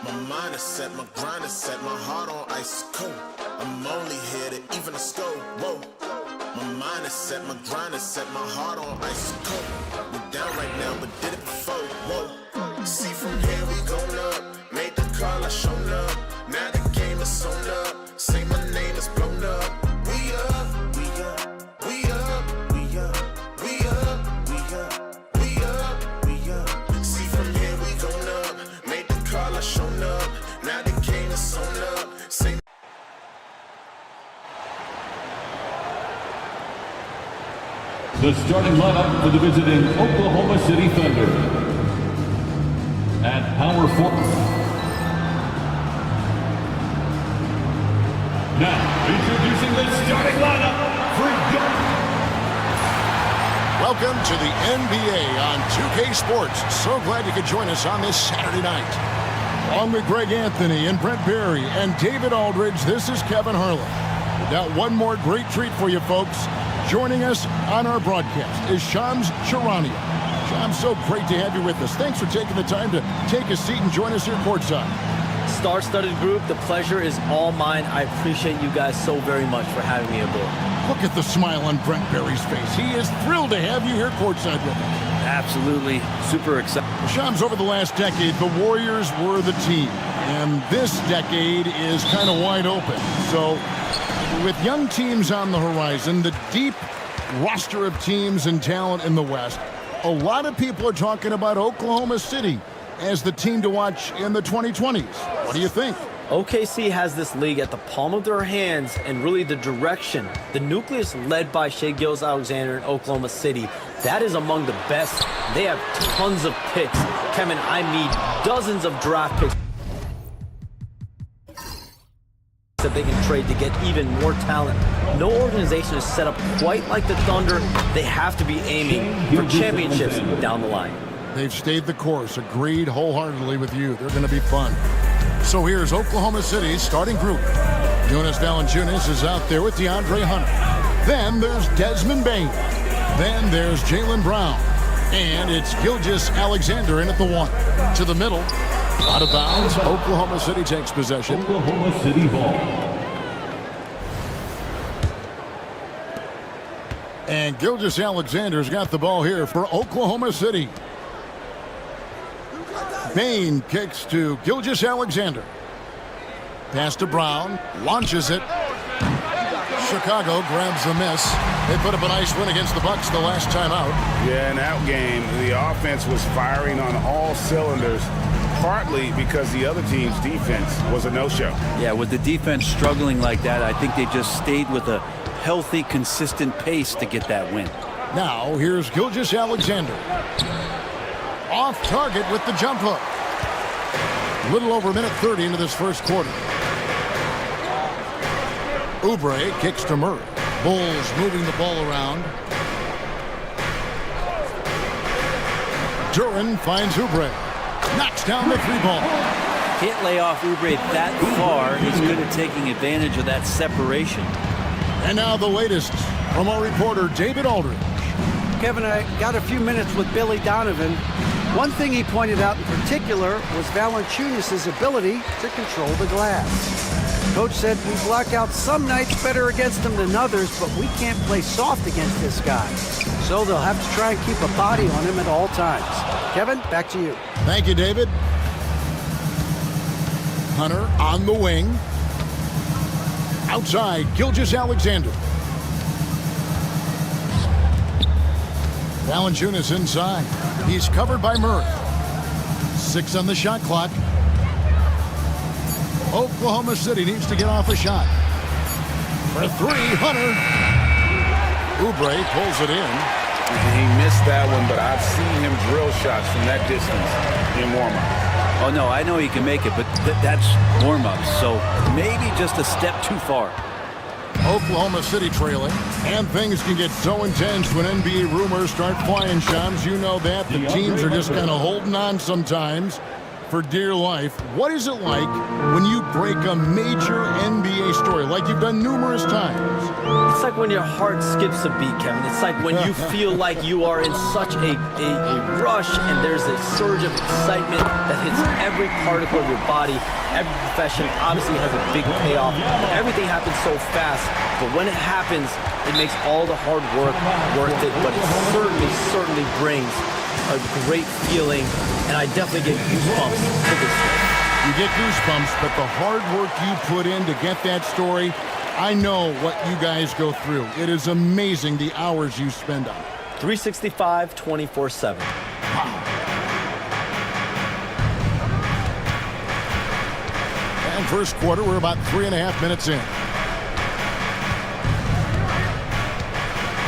My mind is set, my grind is set, my heart on ice cold. I'm only here to even the score. Whoa. My mind is set, my grind is set, my heart on ice cold. We're down right now, but did it before. Whoa. See from here we going up. Made the call, I shown up. Now the game is on up. Say my name is blown up. We up, we up, we up, we up, we up, we up, we up, we up. See from here we going up. Made the call, I shown up. Now the game is on up. Say the starting lineup for the visiting Oklahoma City Thunder. At power forward. Now, introducing the starting lineup for Welcome to the NBA on 2K Sports. So glad you could join us on this Saturday night. Along with Greg Anthony and Brent Berry and David Aldridge, this is Kevin Harlan. We've got one more great treat for you folks. Joining us on our broadcast is Shams Charania. Shams, so great to have you with us. Thanks for taking the time to take a seat and join us here courtside. Star-studded group, the pleasure is all mine. I appreciate you guys so very much for having me aboard. Look at the smile on Brent Berry's face. He is thrilled to have you here courtside with us. Absolutely. Super excited. Shams, over the last decade, the Warriors were the team. And this decade is kind of wide open. So with young teams on the horizon, the deep roster of teams and talent in the West, a lot of people are talking about Oklahoma City as the team to watch in the 2020s. What do you think? OKC has this league at the palm of their hands, and really the direction, the nucleus led by Shai Gilgeous-Alexander in Oklahoma City, that is among the best. They have tons of picks. Kevin, I mean dozens of draft picks that they can trade to get even more talent. No organization is set up quite like the Thunder. They have to be aiming for championships down the line. They've stayed the course. Agreed wholeheartedly with you. They're going to be fun. So here's Oklahoma City's starting group. Jonas Valanciunas is out there with DeAndre Hunter. Then there's Desmond Bane. Then there's Jaylen Brown. And it's Gilgeous-Alexander in at the 1. To the middle. Out of bounds. Oklahoma City takes possession. Oklahoma City ball. And Gilgeous-Alexander's got the ball here for Oklahoma City. Bane kicks to Gilgeous-Alexander. Pass to Brown. Launches it. Chicago grabs the miss. They put up a nice win against the Bucks the last time out. Yeah, in that game, the offense was firing on all cylinders, partly because the other team's defense was a no-show. Yeah, with the defense struggling like that, I think they just stayed with a healthy, consistent pace to get that win. Now, here's Gilgeous-Alexander. Off target with the jump hook. Little over a minute 30 into this first quarter. Oubre kicks to Murray. Bulls moving the ball around. Duran finds Oubre. Knocks down the 3-ball. Can't lay off Oubre that far. He's good at taking advantage of that separation. And now the latest from our reporter, David Aldridge. Kevin, I got a few minutes with Billy Donovan. One thing he pointed out in particular was Valanciunas' ability to control the glass. Coach said we block out some nights better against him than others, but we can't play soft against this guy. So they'll have to try and keep a body on him at all times. Kevin, back to you. Thank you, David. Hunter on the wing. Outside, Gilgeous-Alexander. Valanciunas inside. He's covered by Murray. 6 on the shot clock. Oklahoma City needs to get off a shot. For 3, Hunter. Oubre pulls it in. He missed that one, but I've seen him drill shots from that distance in warm-up. Oh, no, I know he can make it, but that's warm-up, so maybe just a step too far. Oklahoma City trailing, and things can get so intense when NBA rumors start flying, Shams. You know that. The teams are just kind of holding on sometimes for dear life. What is it like when you break a major NBA story like you've done numerous times. It's like when your heart skips a beat, Kevin. It's like when you feel like you are in such a rush and there's a surge of excitement that hits every particle of your body. Every profession obviously has a big payoff. Everything happens so fast, but when it happens, it makes all the hard work worth it. But it certainly brings a great feeling, and I definitely get goosebumps to this. You get goosebumps, but the hard work you put in to get that story, I know what you guys go through. It is amazing the hours you spend on it. 365, 24/7. And first quarter, we're about 3.5 minutes in.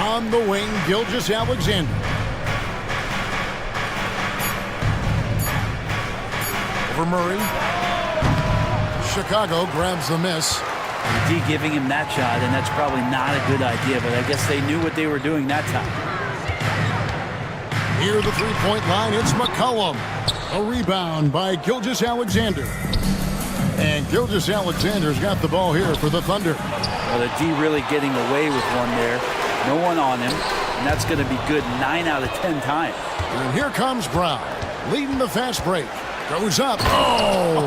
On the wing, Gilgeous-Alexander. Over Murray. Chicago grabs the miss. D giving him that shot, and that's probably not a good idea, but I guess they knew what they were doing that time. Near the three-point line, it's McCollum. A rebound by Gilgeous-Alexander. And Gilgeous-Alexander's got the ball here for the Thunder. Well, the D really getting away with one there. No one on him, and that's going to be good 9 out of 10 times. And here comes Brown, leading the fast break. Goes up. Oh!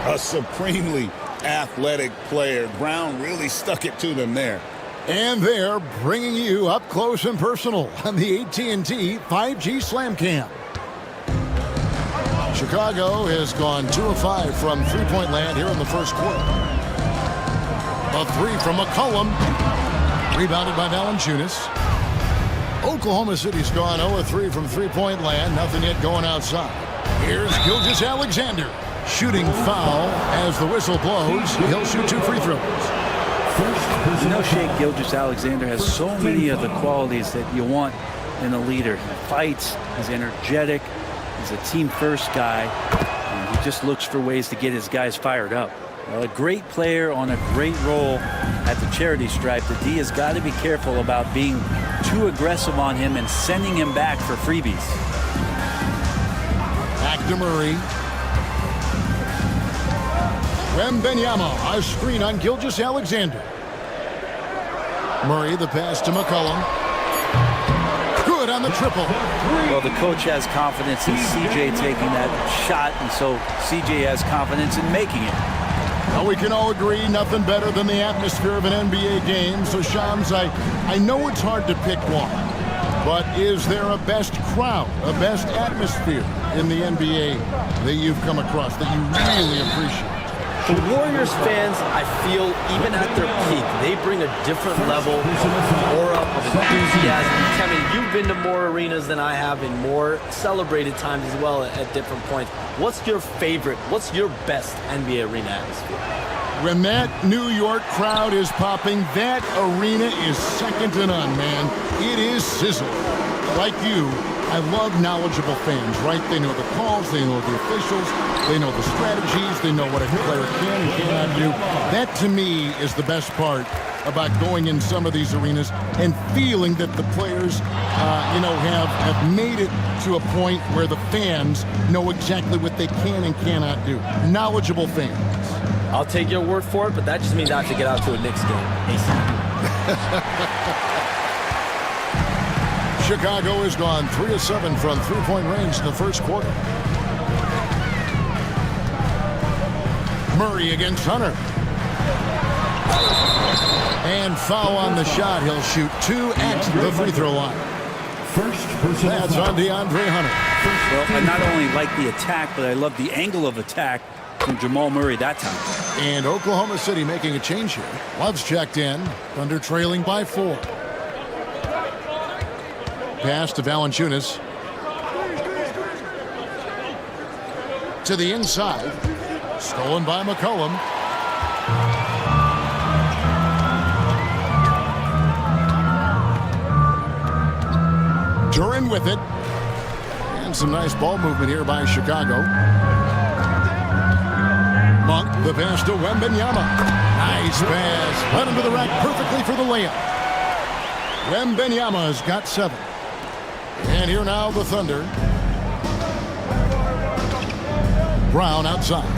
A supremely athletic player. Brown really stuck it to them there. And they're bringing you up close and personal on the AT&T 5G Slam Cam. Chicago has gone 2 of 5 from three-point land here in the first quarter. A three from McCollum. Rebounded by Valanciunas. Oklahoma City's gone 0 of 3 from three-point land. Nothing yet going outside. Here's Gilgeous-Alexander. Shooting foul as the whistle blows. He'll shoot 2 free throws. You know, Shai Gilgeous-Alexander has so many of the qualities that you want in a leader. He fights, he's energetic, he's a team-first guy, and he just looks for ways to get his guys fired up. Well, a great player on a great role at the charity stripe. The D has got to be careful about being too aggressive on him and sending him back for freebies. Back to Murray. Wembanyama, a screen on Gilgeous-Alexander. Murray, the pass to McCollum. Good on the triple. Well, the coach has confidence in CJ taking that shot, and so CJ has confidence in making it. Well, we can all agree nothing better than the atmosphere of an NBA game. So, Shams, I know it's hard to pick one, but is there a best crowd, a best atmosphere in the NBA that you've come across that you really appreciate? The Warriors fans, I feel, even at their peak, they bring a different level of aura, of enthusiasm. Kevin, you've been to more arenas than I have in more celebrated times as well at different points. What's your favorite, what's your best NBA arena atmosphere? When that New York crowd is popping, that arena is second to none, man. It is sizzling. Like you, I love knowledgeable fans, right? They know the calls, they know the officials, they know the strategies, they know what a player can and cannot do. That, to me, is the best part about going in some of these arenas and feeling that the players, have made it to a point where the fans know exactly what they can and cannot do. Knowledgeable fans. I'll take your word for it, but that just means I have to get out to a Knicks game. Chicago has gone 3 of 7 from three-point range in the first quarter. Murray against Hunter. And foul on the shot. He'll shoot 2 at the free throw line. That's on DeAndre Hunter. Well, I not only like the attack, but I love the angle of attack from Jamal Murray that time. And Oklahoma City making a change here. Love's checked in. Thunder trailing by 4. Pass to Valanciunas. To the inside. Stolen by McCollum. Duran with it. And some nice ball movement here by Chicago. Monk, the pass to Wembanyama. Nice pass. Led him to the rack perfectly for the layup. Wembanyama's got 7. And here now the Thunder. Brown outside.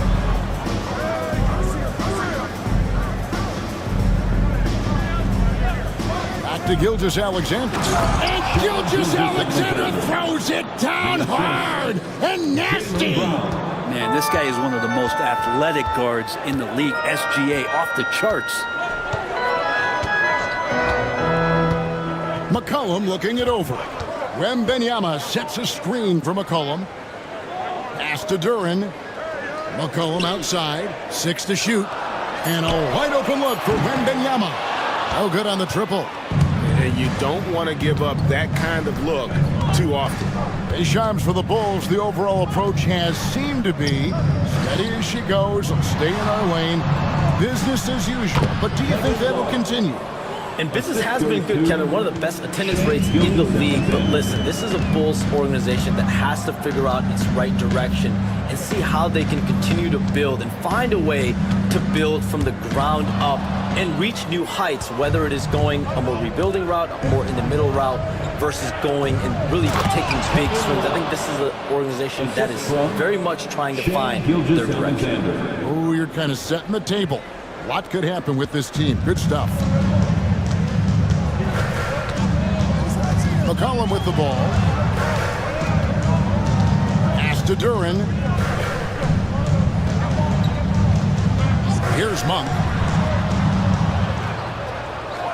to Gilgeous Alexander. And Gilgeous Alexander throws it down hard and nasty. Man, this guy is one of the most athletic guards in the league. SGA off the charts. McCollum looking it over. Wembanyama sets a screen for McCollum. Pass to Duren. McCollum outside. 6 to shoot. And a wide open look for Wembanyama. Oh, good on the triple. And you don't want to give up that kind of look too often. Deschamps for the Bulls. The overall approach has seemed to be steady as she goes. Stay in our lane. Business as usual. But do you think that will continue? And business has been good, Kevin. One of the best attendance rates in the league. But listen, this is a Bulls organization that has to figure out its right direction and see how they can continue to build and find a way to build from the ground up and reach new heights, whether it is going a more rebuilding route, a more in the middle route, versus going and really taking big swings. I think this is an organization that is very much trying to find their direction. Oh, you're kind of setting the table. A lot could happen with this team. Good stuff. McCollum with the ball. Pass to Duren. Here's Monk.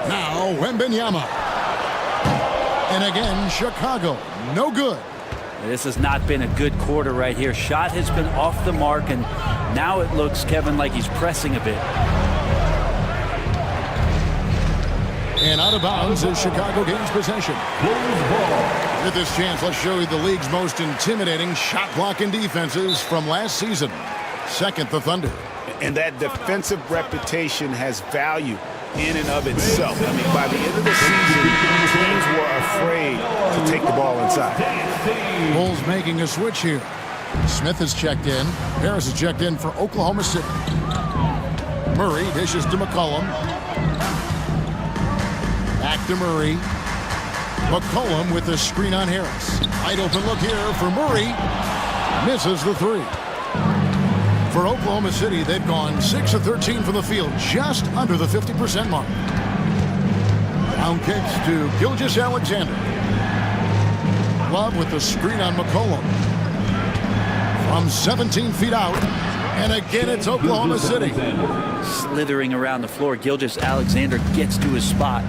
Now Wembanyama. And again, Chicago. No good. This has not been a good quarter right here. Shot has been off the mark, and now it looks, Kevin, like he's pressing a bit. And out of bounds as Chicago gains possession. With this chance, let's show you the league's most intimidating shot-blocking defenses from last season. Second, the Thunder. And that defensive reputation has value in and of itself. I mean, by the end of the season, teams were afraid to take the ball inside. Bulls making a switch here. Smith has checked in. Harris has checked in for Oklahoma City. Murray dishes to McCollum. Back to Murray. McCollum with the screen on Harris. Wide open look here for Murray. Misses the three. For Oklahoma City, they've gone 6 of 13 from the field, just under the 50% mark. Down kicks to Gilgeous Alexander. Love with the screen on McCollum. From 17 feet out. And again, it's Oklahoma City. Slithering around the floor, Gilgeous Alexander gets to his spot.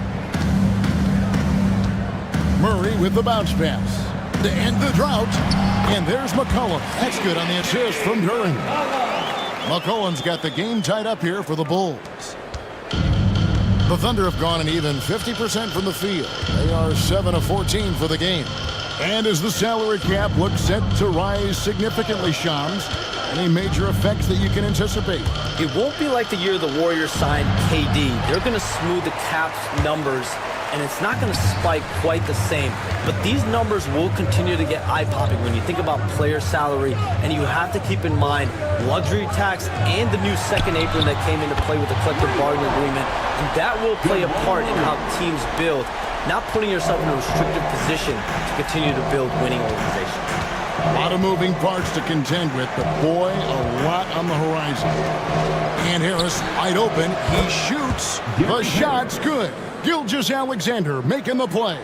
Murray with the bounce pass to end the drought. And there's McCollum. That's good on the assist from Duren. McCollum's got the game tied up here for the Bulls. The Thunder have gone an even 50% from the field. They are 7 of 14 for the game. And as the salary cap looks set to rise significantly, Shams, any major effects that you can anticipate? It won't be like the year the Warriors signed KD. They're going to smooth the cap's numbers, and it's not going to spike quite the same. But these numbers will continue to get eye-popping when you think about player salary, and you have to keep in mind luxury tax and the new second apron that came into play with the collective bargaining agreement, and that will play a part in how teams build, not putting yourself in a restrictive position to continue to build winning organizations. A lot of moving parts to contend with, but boy, a lot on the horizon. And Harris wide open. He shoots. The shot's good. Gilgeous Alexander making the play.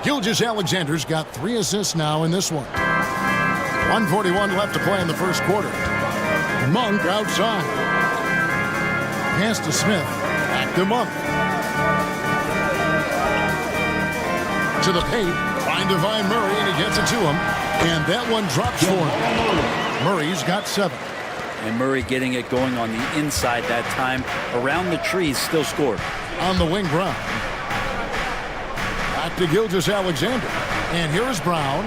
Gilgeous Alexander's got 3 assists now in this one. 1:41 left to play in the first quarter. Monk outside. Pass to Smith. Back to Monk. To the paint. Trying to find Murray, and he gets it to him. And that one drops for him. Murray's got 7. And Murray getting it going on the inside that time. Around the trees, still scored. On the wing, Brown. Back to Gilgeous Alexander. And here is Brown.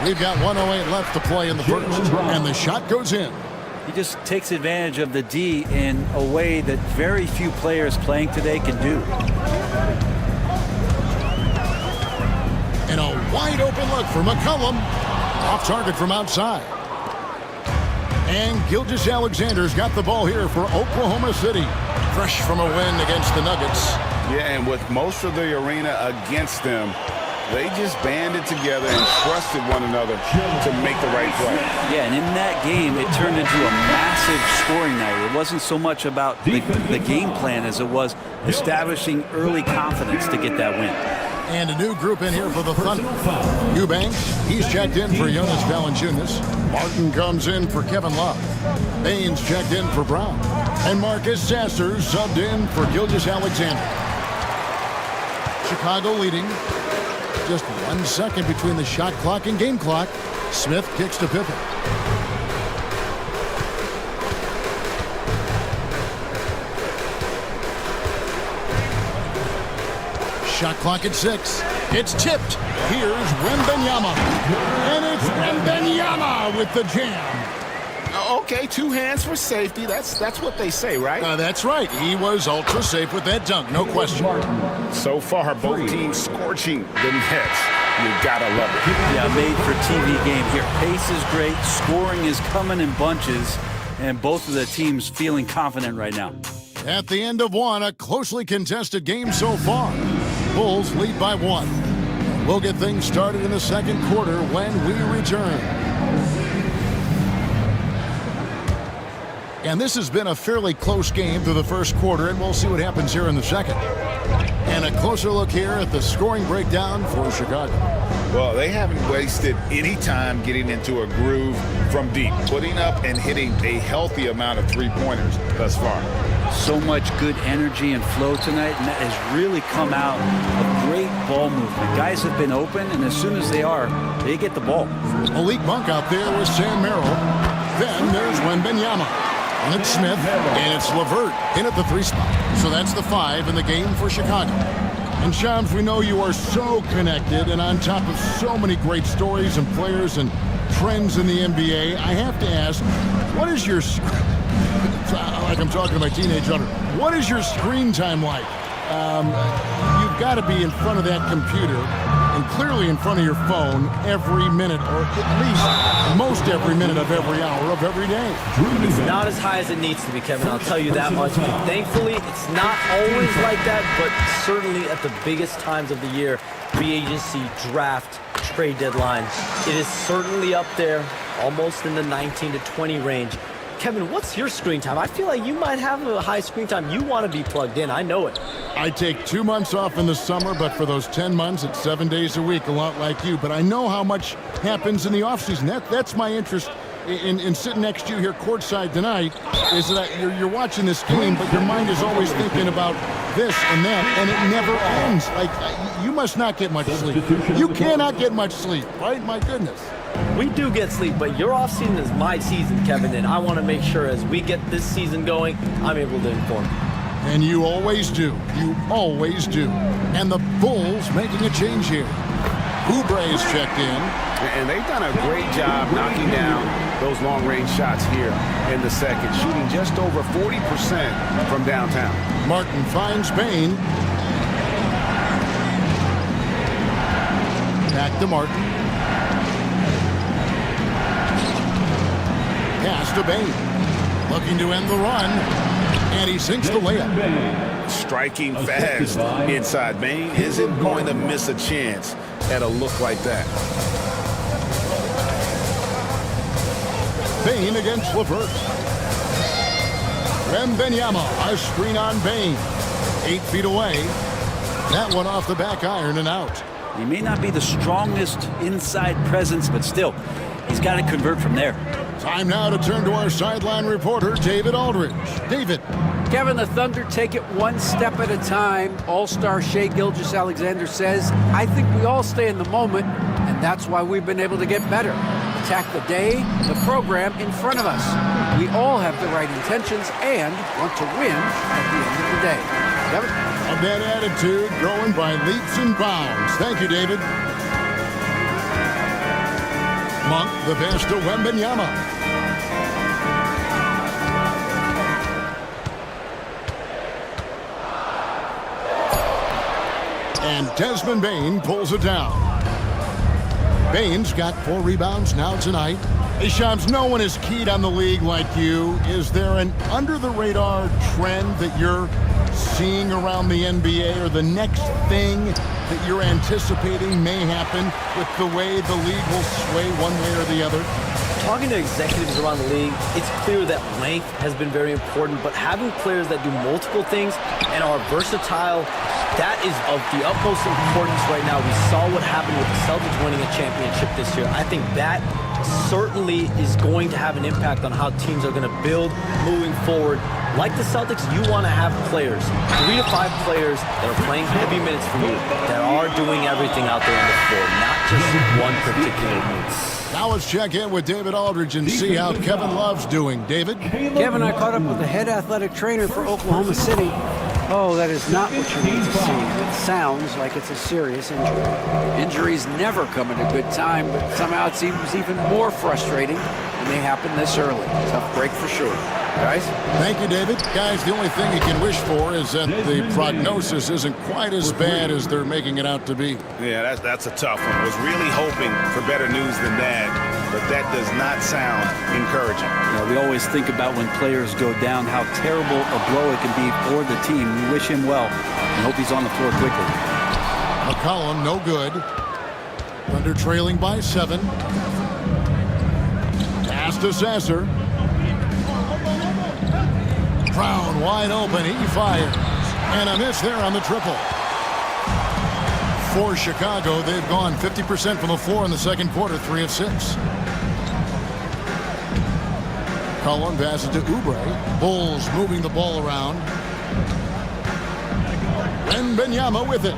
We've got 1:08 left to play in the first. And the shot goes in. He just takes advantage of the D in a way that very few players playing today can do. And a wide open look for McCollum. Off target from outside. And Gilgeous Alexander's got the ball here for Oklahoma City. Fresh from a win against the Nuggets. Yeah, and with most of the arena against them, They just banded together and trusted one another to make the right play. Yeah, and in that game, it turned into a massive scoring night. It wasn't so much about the game plan as it was establishing early confidence to get that win. And a new group in here for the Thunder. Eubanks, he's checked in for Jonas Valanciunas. Martin comes in for Kevin Love. Baines checked in for Brown. And Marcus Sasser subbed in for Gilgeous-Alexander. Chicago leading. Just 1 second between the shot clock and game clock. Smith kicks to Pippen. Shot clock at 6. It's tipped. Here's Wembanyama. And it's Wembanyama with the jam. Okay, 2 hands for safety. That's what they say, right? That's right. He was ultra safe with that dunk, no question. So far, both teams scorching the Nets. You gotta love it. Yeah, made for TV game here. Pace is great. Scoring is coming in bunches. And both of the teams feeling confident right now. At the end of one, a closely contested game so far. Bulls lead by 1. We'll get things started in the second quarter when we return. And this has been a fairly close game through the first quarter, and we'll see what happens here in the second. And a closer look here at the scoring breakdown for Chicago. Well, they haven't wasted any time getting into a groove from deep, putting up and hitting a healthy amount of three-pointers thus far. So much good energy and flow tonight, and that has really come out of great ball movement. Guys have been open, and as soon as they are, they get the ball. Malik Monk out there with Sam Merrill. Then there's Wembanyama. And it's Smith, and it's LeVert in at the 3 spot. So that's the 5 in the game for Chicago. And Shams, we know you are so connected and on top of so many great stories and players and trends in the NBA. I have to ask, what is your, like I'm talking to my teenage daughter, what is your screen time like? You've got to be in front of that computer and clearly in front of your phone every minute, or at least most every minute of every hour of every day. It's not as high as it needs to be, Kevin. I'll tell you that much. But thankfully, it's not always like that, but certainly at the biggest times of the year, free agency, draft, trade deadline, it is certainly up there, almost in the 19 to 20 range. Kevin, what's your screen time? I feel like you might have a high screen time. You want to be plugged in. I know it. I take 2 months off in the summer, but for those 10 months, it's 7 days a week, a lot like you. But I know how much happens in the offseason. That's my interest in sitting next to you here courtside tonight, is that you're watching this game, but your mind is always thinking about this and that, and it never ends. Like, you must not get much sleep. You cannot get much sleep, right? My goodness. We do get sleep, but your offseason is my season, Kevin, and I want to make sure as we get this season going, I'm able to inform you. And you always do. You always do. And the Bulls making a change here. Oubre is checked in. And they've done a great job knocking down those long-range shots here in the second, shooting just over 40% from downtown. Martin finds Bane. Back to Martin. Pass to Bane. Looking to end the run. And he sinks the layup. Striking fast inside. Bane isn't going to miss a chance at a look like that. Bane against LeVert. Wembanyama, a screen on Bane. 8 feet away. That one off the back iron and out. He may not be the strongest inside presence, but still, he's got to convert from there. Time now to turn to our sideline reporter, David Aldridge. David. Kevin, the Thunder take it one step at a time. All-star Shai Gilgeous-Alexander says, I think we all stay in the moment, and that's why we've been able to get better. Attack the day, the program in front of us. We all have the right intentions and want to win at the end of the day. Kevin? Of that attitude growing by leaps and bounds. Thank you, David. Monk, the pass to Wembanyama. And Desmond Bane pulls it down. Bane's got 4 rebounds now tonight. Hey, Shams, no one is keyed on the league like you. Is there an under-the-radar trend that you're seeing around the NBA, or the next thing that you're anticipating may happen with the way the league will sway one way or the other? Talking to executives around the league, it's clear that length has been very important, but having players that do multiple things and are versatile, that is of the utmost importance right now. We saw what happened with the Celtics winning a championship this year. I think that certainly is going to have an impact on how teams are going to build moving forward. Like the Celtics, you want to have players, 3 to 5 players that are playing heavy minutes for you, that are doing everything out there on the floor, not just one particular move. Now let's check in with David Aldridge and see how Kevin Love's doing. David? Kevin, I caught up with the head athletic trainer for Oklahoma City. Oh, that is not what you need to see. It sounds like it's a serious injury. Injuries never come at a good time, but somehow it seems even more frustrating when they happen this early. Tough break for sure. Guys? Thank you, David. Guys, the only thing you can wish for is that the prognosis isn't quite as bad as they're making it out to be. Yeah, that's a tough one. I was really hoping for better news than that, but that does not sound encouraging. You know, we always think about when players go down, how terrible a blow it can be for the team. We wish him well and hope he's on the floor quickly. McCollum, no good. Thunder trailing by 7. Pass to Sasser. Brown wide open. He fires. And a miss there on the triple. For Chicago, they've gone 50% from the floor in the second quarter, 3 of 6. Cullen passes to Oubre. Bulls moving the ball around. And Wembanyama with it.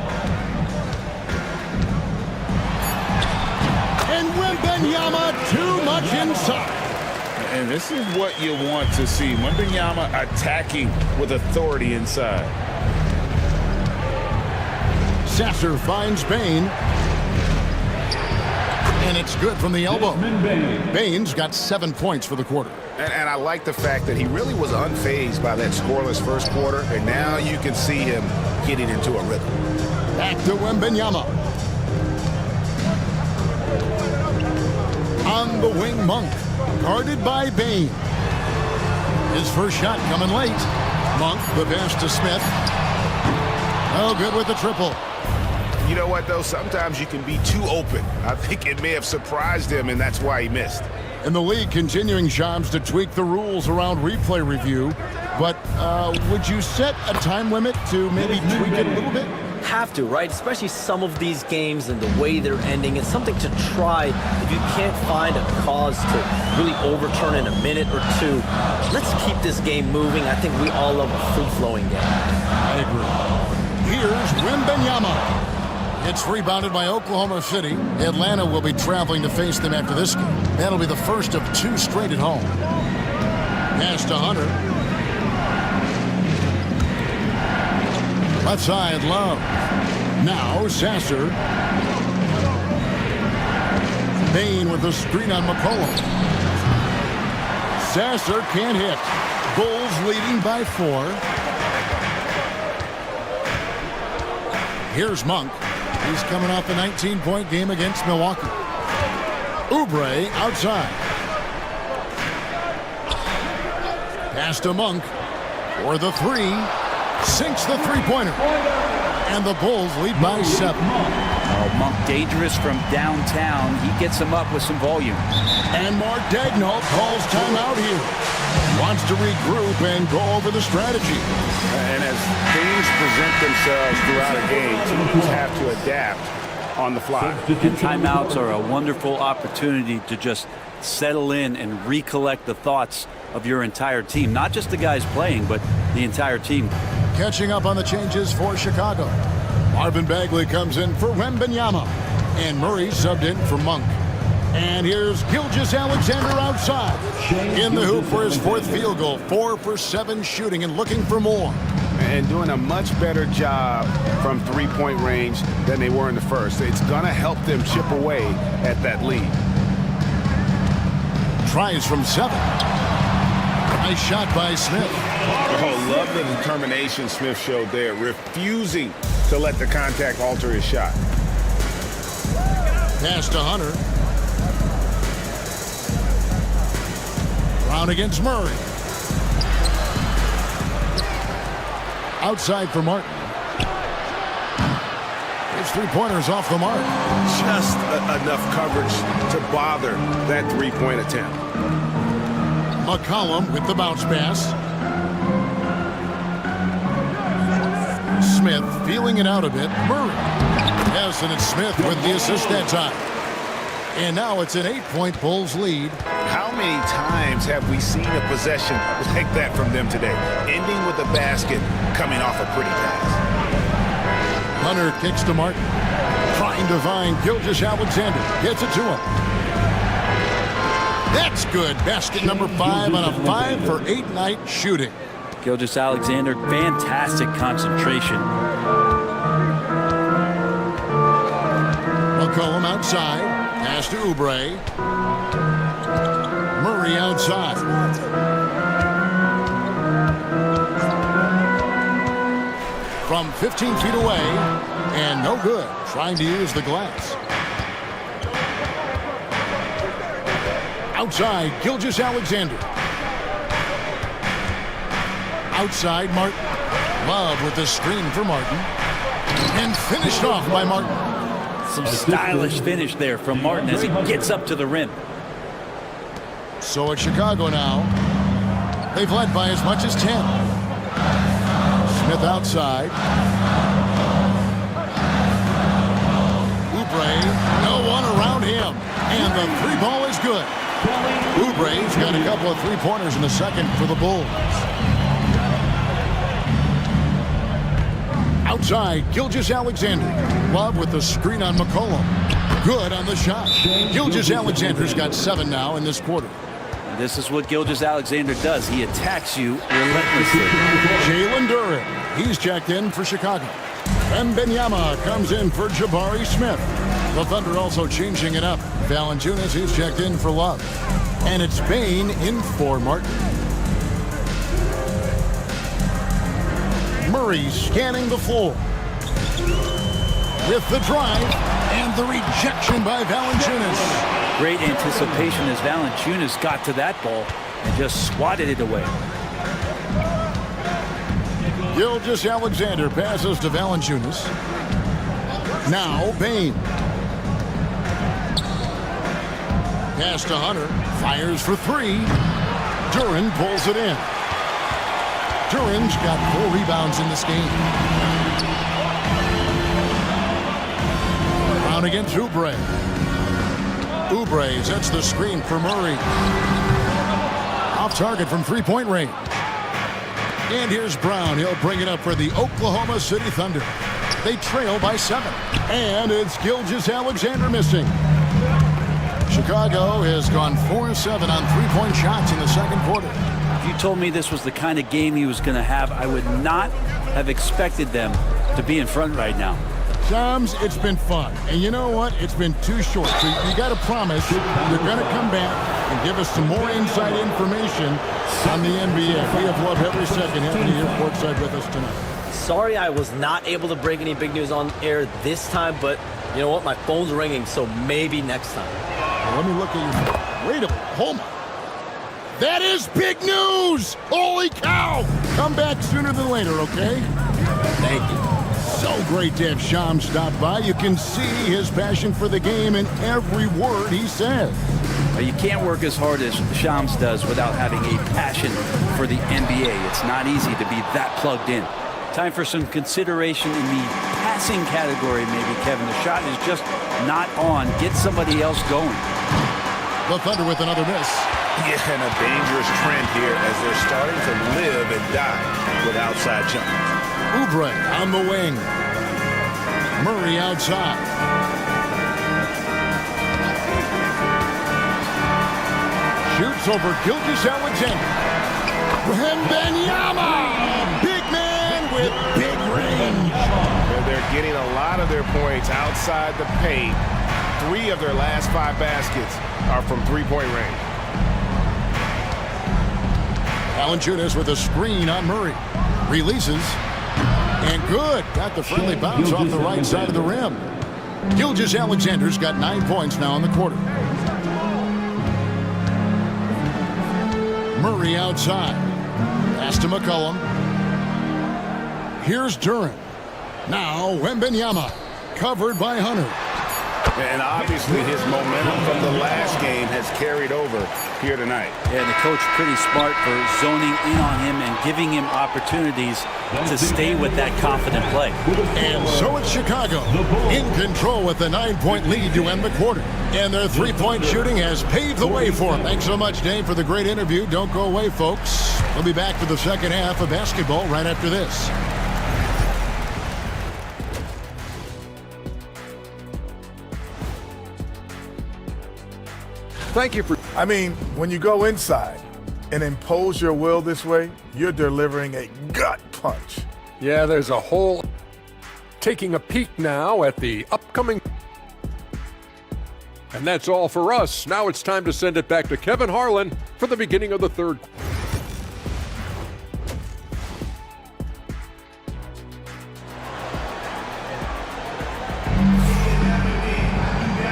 And Wembanyama too much inside. And this is what you want to see. Wembanyama attacking with authority inside. Sasser finds Bain. And it's good from the elbow. Bain's got 7 points for the quarter. And I like the fact that he really was unfazed by that scoreless first quarter. And now you can see him getting into a rhythm. Back to Wembanyama. On the wing, Monk. Guarded by Bain. His first shot coming late. Monk, the pass to Smith. Oh, good with the triple. You know what, though? Sometimes you can be too open. I think it may have surprised him, and that's why he missed. And the league continuing jobs to tweak the rules around replay review. But would you set a time limit to maybe tweak it a little bit? Have to, right? Especially some of these games and the way they're ending. It's something to try. If you can't find a cause to really overturn in a minute or two, let's keep this game moving. I think we all love a free-flowing game. I agree. Here's Wembanyama. It's rebounded by Oklahoma City. Atlanta will be traveling to face them after this game. That'll be the first of 2 straight at home. Pass to Hunter. Left side, Love. Now Sasser. Bain with a screen on McCollum. Sasser can't hit. Bulls leading by 4. Here's Monk. He's coming off a 19-point game against Milwaukee. Oubre outside. Pass to Monk for the 3. Sinks the three-pointer. And the Bulls lead by 7. Oh, Monk dangerous from downtown. He gets him up with some volume. And Mark Daigneault calls timeout here. Wants to regroup and go over the strategy. And as things present themselves throughout a game, teams have to adapt on the fly. And timeouts are a wonderful opportunity to just settle in and recollect the thoughts of your entire team. Not just the guys playing, but the entire team. Catching up on the changes for Chicago. Marvin Bagley comes in for Wembanyama. And Murray subbed in for Monk. And here's Gilgeous-Alexander outside. In the hoop for his 4th field goal. 4 for 7 shooting and looking for more. And doing a much better job from three-point range than they were in the first. It's going to help them chip away at that lead. Tries from 7. Nice shot by Smith. Oh, love the determination Smith showed there, refusing to let the contact alter his shot. Pass to Hunter. Brown against Murray. Outside for Martin. Gives three-pointers off the mark. Just enough coverage to bother that three-point attempt. McCollum with the bounce pass. Smith feeling it out a bit. Murray. Yes, and it's Smith with the assist that time. And now it's an 8-point Bulls lead. How many times have we seen a possession like that from them today? Ending with a basket, coming off a pretty pass. Hunter kicks to Martin. Trying to find Gilgeous-Alexander. Gets it to him. That's good. Basket number 5 on a 5-for-8 night shooting. Gilgeous-Alexander, fantastic concentration. McCollum outside. Pass to Oubre. Murray outside. From 15 feet away, and no good. Trying to use the glass. Outside, Gilgeous-Alexander. Outside, Martin. Love with the screen for Martin. And finished off by Martin. Some stylish finish there from Martin as he gets up to the rim. So it's Chicago now. They've led by as much as 10. Smith outside. Oubre, no one around him. And the three ball is good. Oubre's got a couple of three-pointers in the second for the Bulls. Outside, Gilgeous-Alexander. Love with the screen on McCollum. Good on the shot. Gilgeous-Alexander's got 7 now in this quarter. And this is what Gilgeous-Alexander does. He attacks you relentlessly. Jalen Duren. He's checked in for Chicago. Wembanyama comes in for Jabari Smith. The Thunder also changing it up. Valanciunas, he's checked in for Love. And it's Bane in for Martin. Murray scanning the floor. With the drive and the rejection by Valanciunas. Great anticipation as Valanciunas got to that ball and just swatted it away. Gilgeous-Alexander passes to Valanciunas. Now Bane. Pass to Hunter. Fires for 3. Duren pulls it in. Duren's got 4 rebounds in this game. Brown against Oubre. Oubre sets the screen for Murray. Off target from three-point range. And here's Brown. He'll bring it up for the Oklahoma City Thunder. They trail by 7. And it's Gilgeous-Alexander missing. Chicago has gone 4-7 on three-point shots in the second quarter. If you told me this was the kind of game he was going to have, I would not have expected them to be in front right now. Shams, it's been fun. And you know what? It's been too short. So you got to promise you're going to come back and give us some more inside information on the NBA. We have loved every second having you here courtside with us tonight. Sorry I was not able to break any big news on air this time, but you know what? My phone's ringing, so maybe next time. Well, let me look at you. Wait a minute. Hold on. That is big news! Holy cow! Come back sooner than later, okay? Thank you. So great to have Shams stop by. You can see his passion for the game in every word he says. You can't work as hard as Shams does without having a passion for the NBA. It's not easy to be that plugged in. Time for some consideration in the passing category, maybe, Kevin. The shot is just not on. Get somebody else going. The Thunder with another miss. Yeah, and a dangerous trend here as they're starting to live and die with outside jumpers. Oubre on the wing. Murray outside. Shoots over Gilgeous-Alexander. Wembanyama! Big man with big range. They're getting a lot of their points outside the paint. 3 of their last 5 baskets are from three-point range. Valanciunas with a screen on Murray. Releases. And good. Got the friendly bounce off the right side of the rim. Gilgeous-Alexander's got 9 points now in the quarter. Murray outside. Pass to McCollum. Here's Duren. Now Wembanyama. recovered by Hunter. And obviously his momentum from the last game has carried over here tonight. Yeah, the coach pretty smart for zoning in on him and giving him opportunities to stay with that confident play. And so it's Chicago in control with a 9-point lead to end the quarter. And their three-point shooting has paved the way for them. Thanks so much, Dave, for the great interview. Don't go away, folks. We'll be back for the second half of basketball right after this. Thank you for... I mean, when you go inside and impose your will this way, you're delivering a gut punch. Yeah, there's a whole... Taking a peek now at the upcoming... And that's all for us. Now it's time to send it back to Kevin Harlan for the beginning of the third.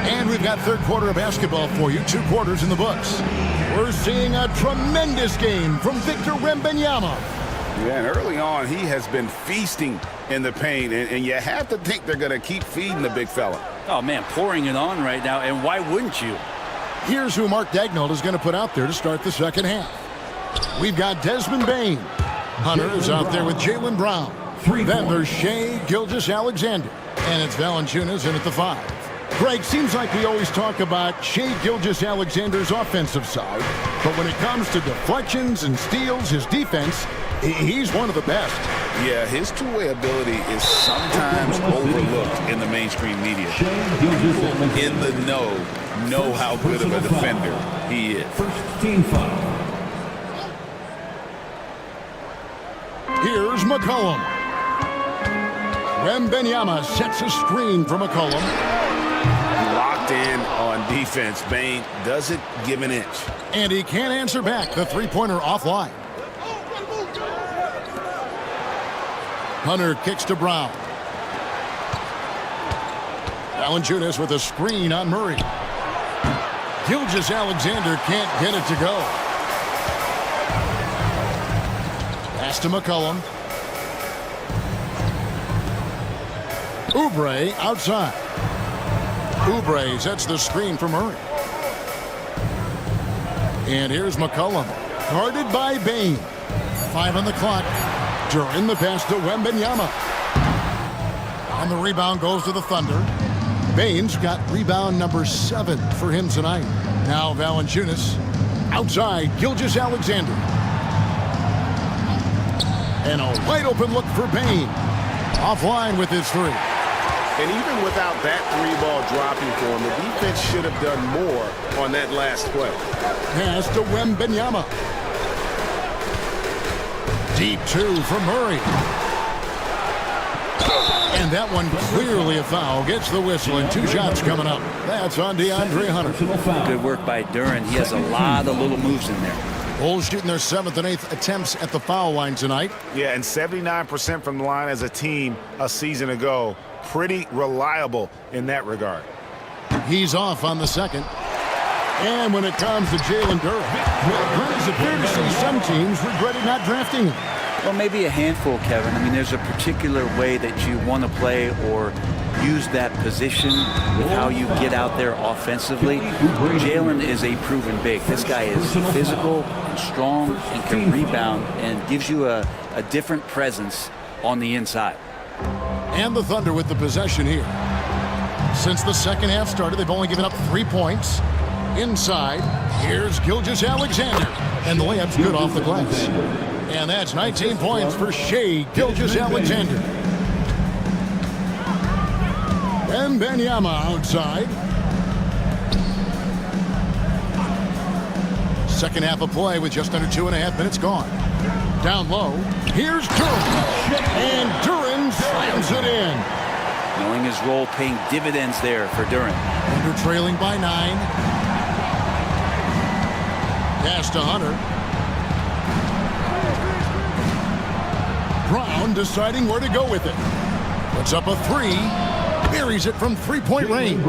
And we've got third quarter of basketball for you, 2 quarters in the books. We're seeing a tremendous game from Victor Wembanyama. Yeah, and early on, he has been feasting in the paint, and you have to think they're going to keep feeding the big fella. Oh, man, pouring it on right now, and why wouldn't you? Here's who Mark Daigneault is going to put out there to start the second half. We've got Desmond Bane. Hunter is out there with Jaylen Brown. Then there's Shai Gilgeous-Alexander. And it's Valanciunas in at the 5. Greg, seems like we always talk about Shai Gilgeous-Alexander's offensive side, but when it comes to deflections and steals, his defense, he's one of the best. Yeah, his two-way ability is sometimes overlooked in the mainstream media. People in the know how good of a defender he is. First team foul. Here's McCollum. Wembanyama sets a screen for McCollum. Locked in on defense. Bane doesn't give an inch. And he can't answer back. The three-pointer offline. Hunter kicks to Brown. Valanciunas with a screen on Murray. Gilgeous-Alexander can't get it to go. Pass to McCollum. Oubre outside. Oubre sets the screen for Murray. And here's McCollum, guarded by Bane. 5 on the clock. During the pass to Wembanyama. And the rebound goes to the Thunder. Bane's got rebound number 7 for him tonight. Now Valanciunas outside Gilgeous-Alexander. And a wide open look for Bane. Offline with his 3. And even without that 3-ball dropping for him, the defense should have done more on that last play. Pass to Wembanyama. Deep 2 for Murray. And that one clearly a foul. Gets the whistle and 2 shots coming up. That's on DeAndre Hunter. Good work by Duren. He has a lot of little moves in there. Bulls shooting their 7th and 8th attempts at the foul line tonight. Yeah, and 79% from the line as a team a season ago. Pretty reliable in that regard. He's off on the second. And when it comes to Jalen Duren, well, is it fair to say some teams regretted not drafting him? Well, maybe a handful, Kevin. I mean, there's a particular way that you want to play or use that position with how you get out there offensively. Jalen is a proven big. This guy is physical and strong and can rebound and gives you a different presence on the inside. And the Thunder with the possession here. Since the second half started, they've only given up 3 points. Inside, here's Gilgeous-Alexander. And the layup's good off the glass. And that's 19 points for Shai Gilgeous-Alexander. Wembanyama outside. Second half of play with just under 2.5 minutes gone. Down low, here's Duren. And Duren slams it in. Knowing his role paying dividends there for Duren. Thunder trailing by 9. Pass to Hunter. Brown deciding where to go with it. Puts up a 3. Buries it from 3-point range.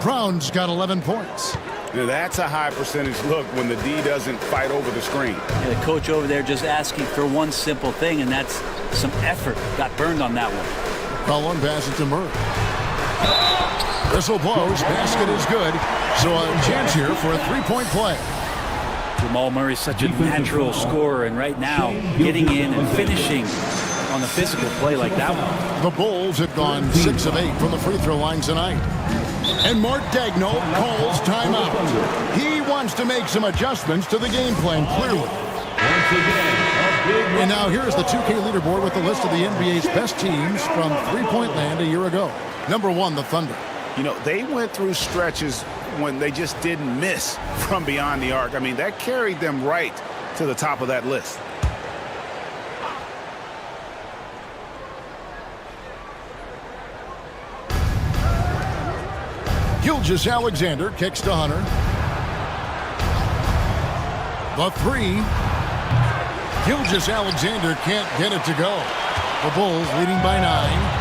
Brown's got 11 points. Now that's a high percentage look when the D doesn't fight over the screen. And the coach over there just asking for one simple thing, and that's some effort. Got burned on that one. Cullen passes to Murray. Whistle blows. Basket is good. So a chance here for a three-point play. Jamal Murray's such a natural scorer, and right now, getting in and finishing on the physical play like that one. The Bulls have gone 6 of 8 from the free throw line tonight. And Mark Daigneault calls timeout. He wants to make some adjustments to the game plan, clearly. And now here's the 2K leaderboard with the list of the NBA's best teams from three-point land a year ago. Number 1, the Thunder. You know, they went through stretches when they just didn't miss from beyond the arc. I mean, that carried them right to the top of that list. Gilgeous-Alexander kicks to Hunter. The 3. Gilgeous-Alexander can't get it to go. The Bulls leading by 9.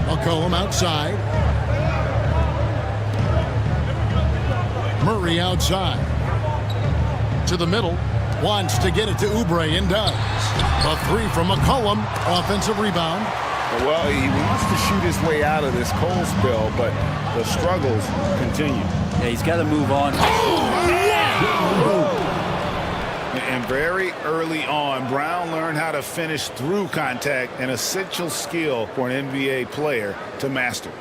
McCollum outside. Murray outside. To the middle. Wants to get it to Oubre and does. The 3 from McCollum. Offensive rebound. Well, he wants to shoot his way out of this cold spell, but the struggles continue. Yeah, he's got to move on. And very early on, Brown learned how to finish through contact, an essential skill for an NBA player to master.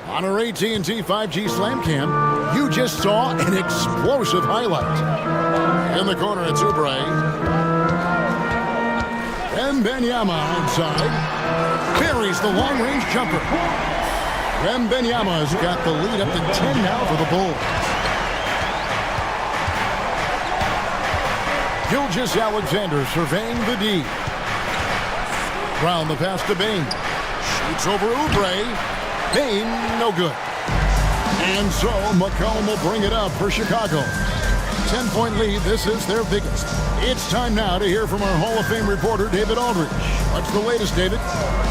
On our AT&T 5G Slam Cam, you just saw an explosive highlight. In the corner, it's Oubre. And Wembanyama outside. Buries the long-range jumper. Wembanyama's got the lead up to 10 now for the Bulls. Gilgeous-Alexander surveying the D. Brown the pass to Bane. Shoots over Oubre. Bane, no good. And so McCollum will bring it up for Chicago. 10-point lead. This is their biggest. It's time now to hear from our Hall of Fame reporter, David Aldridge. What's the latest, David?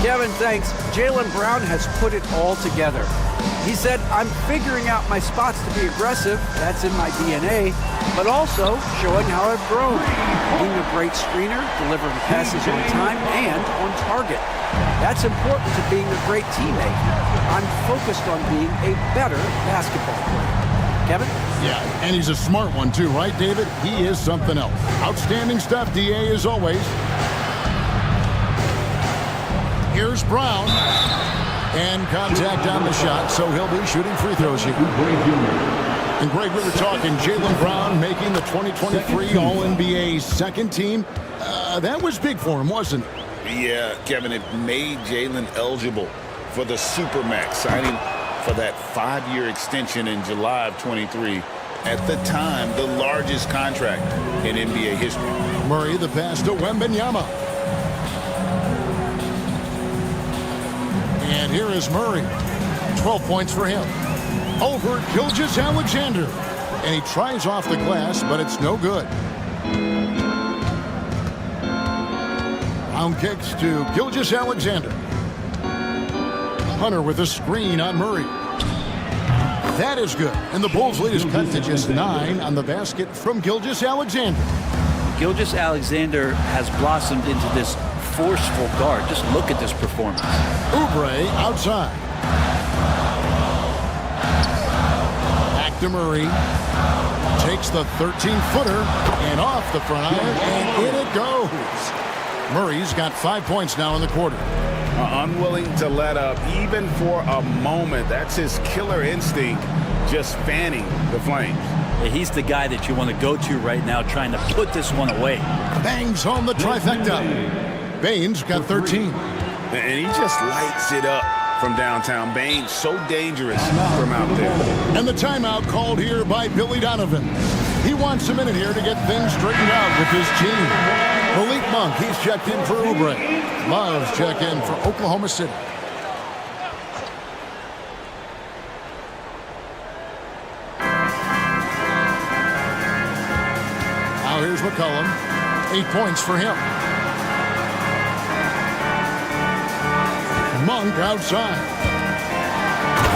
Kevin, thanks. Jaylen Brown has put it all together. He said, I'm figuring out my spots to be aggressive. That's in my DNA. But also showing how I've grown. Being a great screener, delivering passes on time and on target. That's important to being a great teammate. I'm focused on being a better basketball player. Kevin? Yeah, and he's a smart one too, right, David? He is something else. Outstanding stuff, DA, as always. Here's Brown. And contact on the shot, so he'll be shooting free throws here. And Greg, we were talking Jaylen Brown making the 2023 All-NBA second team. That was big for him, wasn't it? Yeah, Kevin, it made Jaylen eligible for the Supermax, signing for that 5-year extension in July of 23. At the time, the largest contract in NBA history. Murray, the pass to Wembanyama. And here is Murray. 12 points for him. Over Gilgeous-Alexander. And he tries off the glass, but it's no good. Brown kicks to Gilgeous-Alexander. Hunter with a screen on Murray. That is good. And the Bulls' lead is cut to just 9 on the basket from Gilgeous-Alexander. Gilgeous-Alexander has blossomed into this forceful guard. Just look at this performance. Oubre outside. Back to Murray. Takes the 13-footer and off the front iron, and in it goes. Murray's got 5 points now in the quarter. Unwilling to let up even for a moment. That's his killer instinct, just fanning the flames. Yeah, he's the guy that you want to go to right now, trying to put this one away. Bangs home the trifecta. Bane's got 13. And he just lights it up from downtown. Bane, so dangerous from out there. And the timeout called here by Billy Donovan. He wants a minute here to get things straightened out with his team. Malik Monk, he's checked in for Oubre. Love's check in for Oklahoma City. Now here's McCollum. 8 points for him. Monk outside.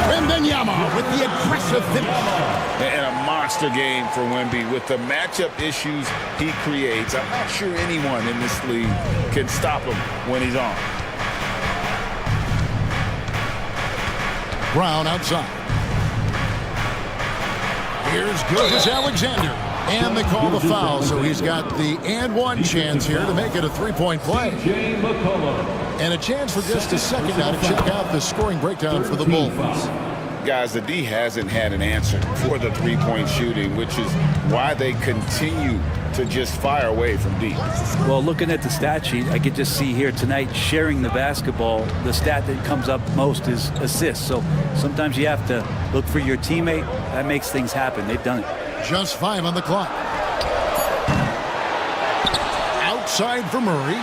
Wembanyama with the aggressive finish. And a monster game for Wemby with the matchup issues he creates. I'm not sure anyone in this league can stop him when he's on. Brown outside. Here's Gilgeous Alexander. And they call the foul, so he's got the and one chance here to make it a three-point play. And a chance for just a second now to check out the scoring breakdown for the Bulls. Guys, the D hasn't had an answer for the three-point shooting, which is why they continue to just fire away from deep. Well, looking at the stat sheet, I could just see here tonight sharing the basketball. The stat that comes up most is assists. So sometimes you have to look for your teammate. That makes things happen. They've done it. Just 5 on the clock. Outside for Murray.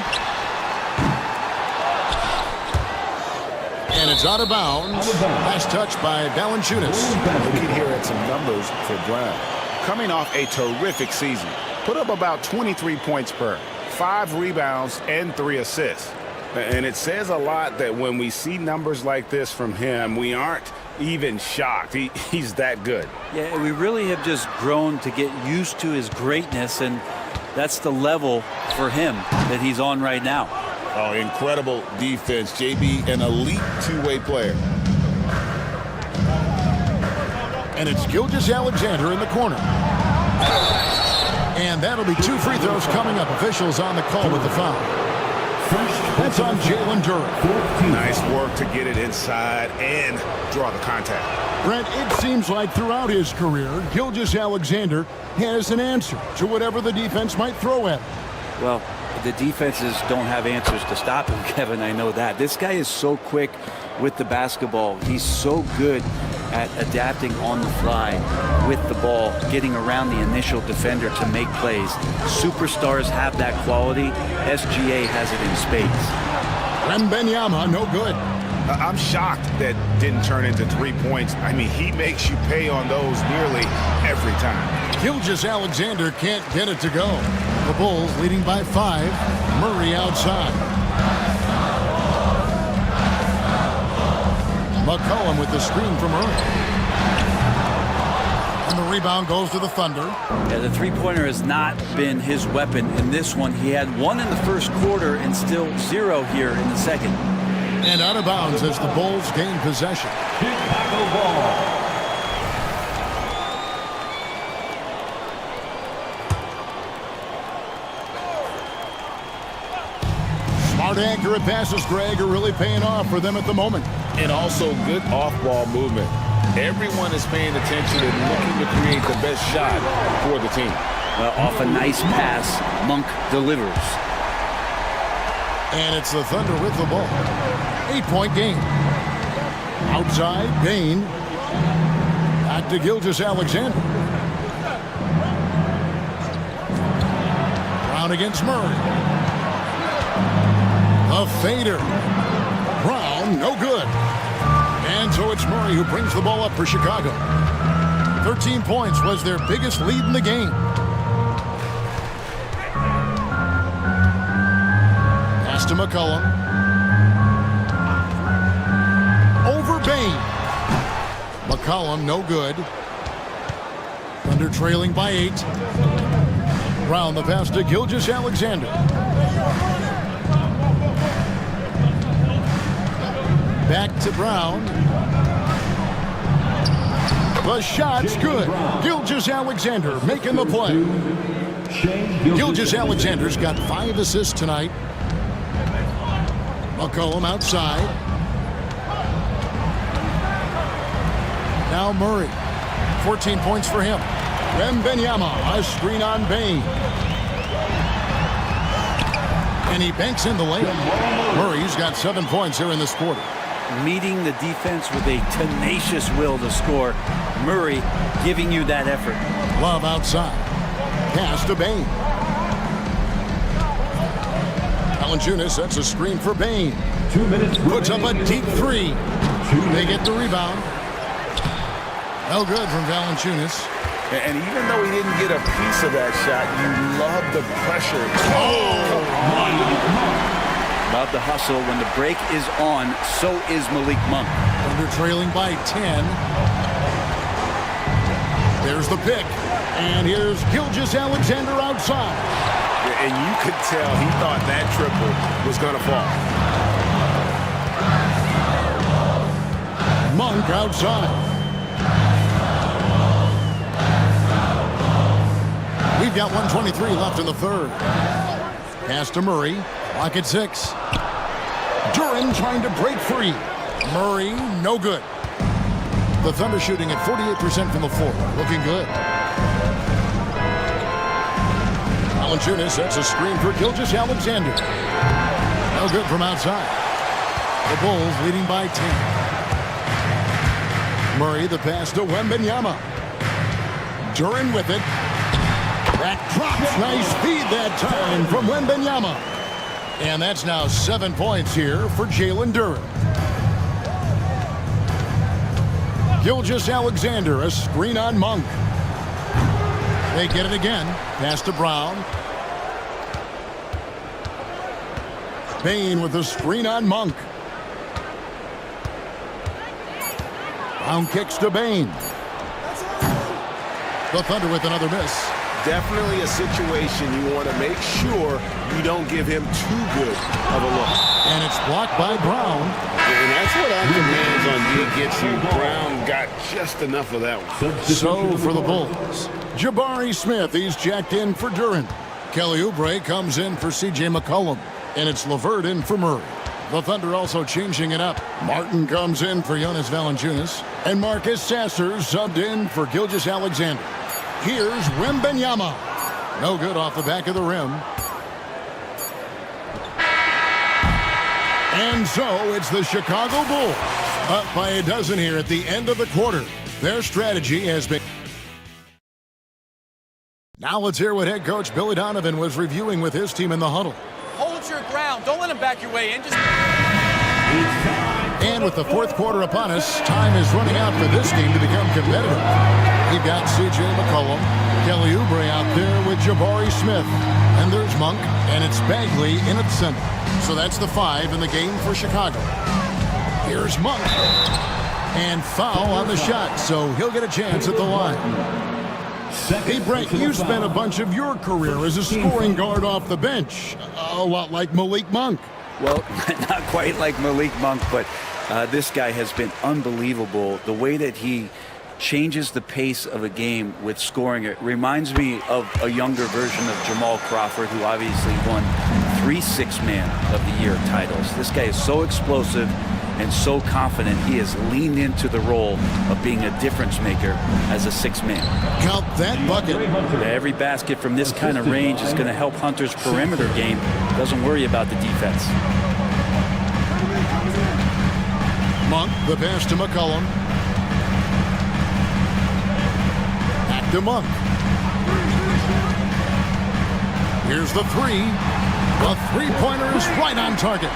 And it's out of bounds. Last touch by Valanciunas. Looking here at some numbers for Brown. Coming off a terrific season. Put up about 23 points per, 5 rebounds, and 3 assists. And it says a lot that when we see numbers like this from him, we aren't even shocked. He's that good. Yeah, we really have just grown to get used to his greatness, and that's the level for him that he's on right now. Oh, incredible defense. JB, an elite two-way player. And it's Gilgeous Alexander in the corner. And that'll be 2 free throws coming up. Officials on the call with the foul. That's on Jalen Duren. Nice work to get it inside and draw the contact. Brent, it seems like throughout his career, Gilgeous Alexander has an answer to whatever the defense might throw at him. Well, the defenses don't have answers to stop him, Kevin. I know that. This guy is so quick with the basketball. He's so good at adapting on the fly with the ball, getting around the initial defender to make plays. Superstars have that quality. SGA has it in spades. Wembanyama, no good. I'm shocked that didn't turn into 3 points. I mean, he makes you pay on those nearly every time. Gilgeous Alexander can't get it to go. The Bulls leading by 5. Murray outside. McCollum with the screen from Murray. And the rebound goes to the Thunder. Yeah, the three-pointer has not been his weapon in this one. He had 1 in the first quarter and still 0 here in the second. And out of bounds as the Bulls gain possession. Chicago ball. Smart, accurate passes, Greg, are really paying off for them at the moment. And also good off-ball movement. Everyone is paying attention and looking to create the best shot for the team. Well, off a nice pass, Monk delivers. And it's the Thunder with the ball. 8-point game. Outside, Bain. Back to Gilgeous Alexander. Brown against Murray. A fader. Brown, no good. And so it's Murray who brings the ball up for Chicago. 13 points was their biggest lead in the game. Pass to McCollum. Over Bain. McCollum, no good. Thunder trailing by 8. Brown the pass to Gilgeous Alexander. Back to Brown. The shot's good. Gilgeous Alexander making the play. Gilgeous Alexander's got 5 assists tonight. McCollum outside. Now Murray. 14 points for him. Wembanyama, a screen on Bain. And he banks in the lane. Murray's got 7 points here in this quarter. Meeting the defense with a tenacious will to score. Murray giving you that effort. Love outside. Pass to Bain. Valanciunas sets a screen for Bain. 2 minutes. Puts up a deep 3. They get the rebound. No good from Valanciunas. And even though he didn't get a piece of that shot, you love the pressure. About the hustle. When the break is on, so is Malik Monk. Thunder trailing by 10. There's the pick. And here's Gilgeous Alexander outside. And you could tell he thought that triple was going to fall. Monk outside. We've got 1:23 left in the third. Pass to Murray. Clock at 6. Duren trying to break free. Murray, no good. The Thunder shooting at 48% from the floor. Looking good. Valanciunas sets a screen for Gilgeous-Alexander. No good from outside. The Bulls leading by 10. Murray, the pass to Wembanyama. Duren with it. That drops. Nice feed that time from Wembanyama. And that's now 7 points here for Jalen Duren. Gilgeous-Alexander, a screen on Monk. They get it again. Pass to Brown. Payne with a screen on Monk. Brown kicks to Bane. The Thunder with another miss. Definitely a situation you want to make sure you don't give him too good of a look. And it's blocked by Brown. And that's what after hands on D gets you. Brown got just enough of that one. So for the Bulls, Jabari Smith, he's jacked in for Duren. Kelly Oubre comes in for C.J. McCollum. And it's LeVert in for Murray. The Thunder also changing it up. Martin comes in for Jonas Valanciunas. And Marcus Sasser subbed in for Gilgeous-Alexander. Here's Wembanyama. No good off the back of the rim. And so it's the Chicago Bulls up by a dozen here at the end of the quarter. Their strategy has been... Now let's hear what head coach Billy Donovan was reviewing with his team in the huddle. Hold your ground. Don't let him back your way in. And with the fourth quarter upon us, time is running out for this game to become competitive. We've got C.J. McCollum, Kelly Oubre out there with Jabari Smith. And there's Monk, and it's Bagley in at center. So that's the 5 in the game for Chicago. Here's Monk. And foul on the shot, so he'll get a chance at the line. Hey, Brent, you spent a bunch of your career as a scoring guard off the bench. A lot like Malik Monk. Well, not quite like Malik Monk, but this guy has been unbelievable. The way that he changes the pace of a game with scoring, it reminds me of a younger version of Jamal Crawford, who obviously won 3 Six-Man of the Year titles. This guy is so explosive and so confident. He has leaned into the role of being a difference maker as a 6-man. Count that bucket. Every basket from this kind of range is going to help Hunter's perimeter game. Doesn't worry about the defense. Monk, the pass to McCollum. Back to Monk. Here's the 3. The three-pointer is right on target.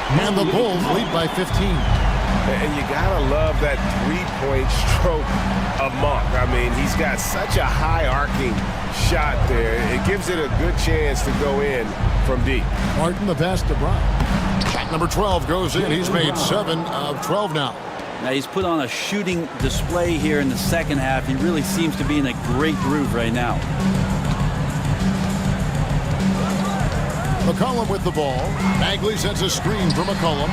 And the Bulls lead by 15. And you gotta love that three-point stroke of Monk. I mean, he's got such a high arcing shot there. It gives it a good chance to go in from deep. Martin, the pass to Brown. Shot number 12 goes in. He's made 7 of 12 now. Now he's put on a shooting display here in the second half. He really seems to be in a great groove right now. McCollum with the ball. Bagley sets a screen for McCollum.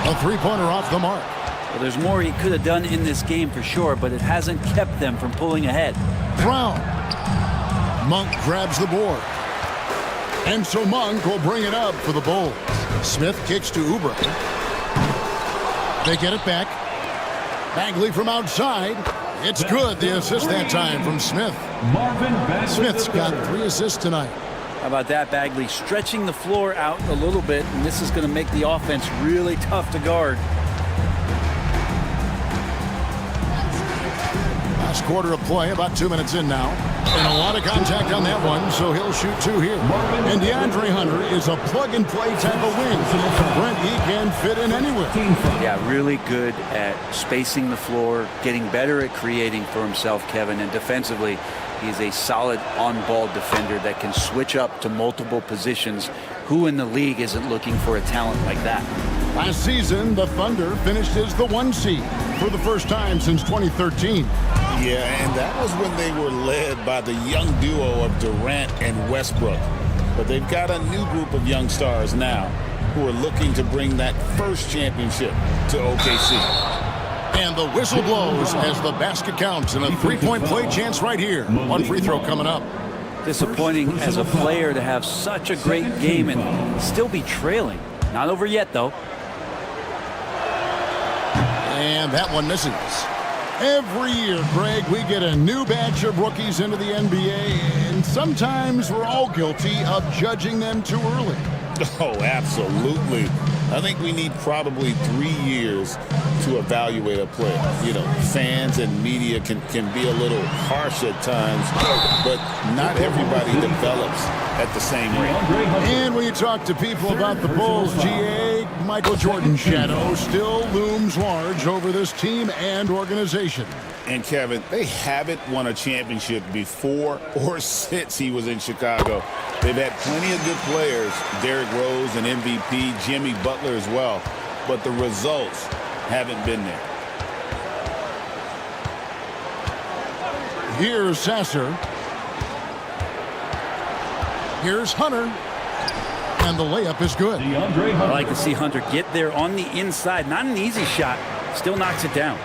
A three-pointer off the mark. Well, there's more he could have done in this game for sure, but it hasn't kept them from pulling ahead. Brown. Monk grabs the board. And so Monk will bring it up for the Bulls. Smith kicks to Oubre. They get it back. Bagley from outside. It's good. The assist that time from Smith. Smith's got 3 assists tonight. How about that? Bagley stretching the floor out a little bit, and this is going to make the offense really tough to guard. Last quarter of play, about 2 minutes in now. And a lot of contact on that one, so he'll shoot 2 here. And DeAndre Hunter is a plug-and-play type of wing. Brent, he can fit in anywhere. Yeah, really good at spacing the floor, getting better at creating for himself, Kevin, and defensively, he's a solid on-ball defender that can switch up to multiple positions. Who in the league isn't looking for a talent like that? Last season, the Thunder finished as the 1 seed for the first time since 2013. Yeah, and that was when they were led by the young duo of Durant and Westbrook. But they've got a new group of young stars now who are looking to bring that first championship to OKC. And the whistle blows as the basket counts, and a three-point play chance right here. One free throw coming up. Disappointing as a player to have such a great game and still be trailing. Not over yet, though. And that one misses. Every year, Greg, we get a new batch of rookies into the NBA, and sometimes we're all guilty of judging them too early. Oh, absolutely. I think we need probably 3 years to evaluate a player. You know, fans and media can be a little harsh at times, but not everybody develops at the same rate. And when you talk to people about the Bulls, GA, Michael Jordan's shadow still looms large over this team and organization. And Kevin, they haven't won a championship before or since he was in Chicago. They've had plenty of good players, Derrick Rose, an MVP, Jimmy Butler as well, but the results haven't been there. Here's Sasser. Here's Hunter. And the layup is good. I like to see Hunter get there on the inside. Not an easy shot. Still knocks it down.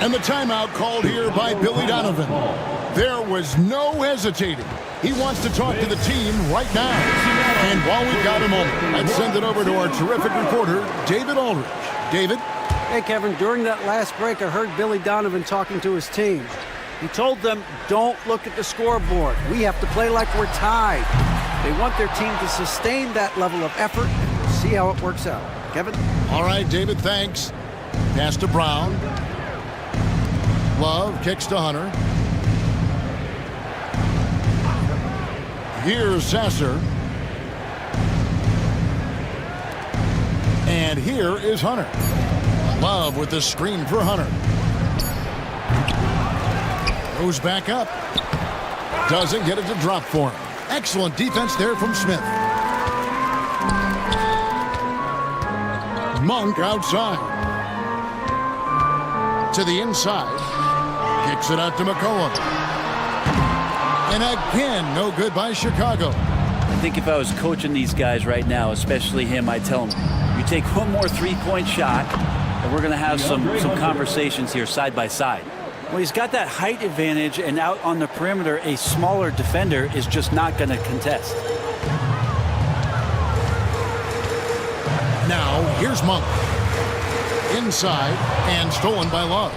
And the timeout called here by Billy Donovan. There was no hesitating. He wants to talk to the team right now. And while we've got a moment, let's send it over to our terrific reporter, David Aldridge. David? Hey, Kevin, during that last break, I heard Billy Donovan talking to his team. He told them, don't look at the scoreboard. We have to play like we're tied. They want their team to sustain that level of effort. We'll see how it works out. Kevin? All right, David, thanks. Pass to Brown. Love kicks to Hunter. Here's Sasser. And here is Hunter. Love with the screen for Hunter. Goes back up. Doesn't get it to drop for him. Excellent defense there from Smith. Monk outside. To the inside. Kicks it out to McCollum. And again, no good by Chicago. I think if I was coaching these guys right now, especially him, I'd tell him, you take one more three-point shot, and we're going to have some conversations here side by side. Well, he's got that height advantage, and out on the perimeter, a smaller defender is just not going to contest. Now, here's Monk. Inside, and stolen by Love.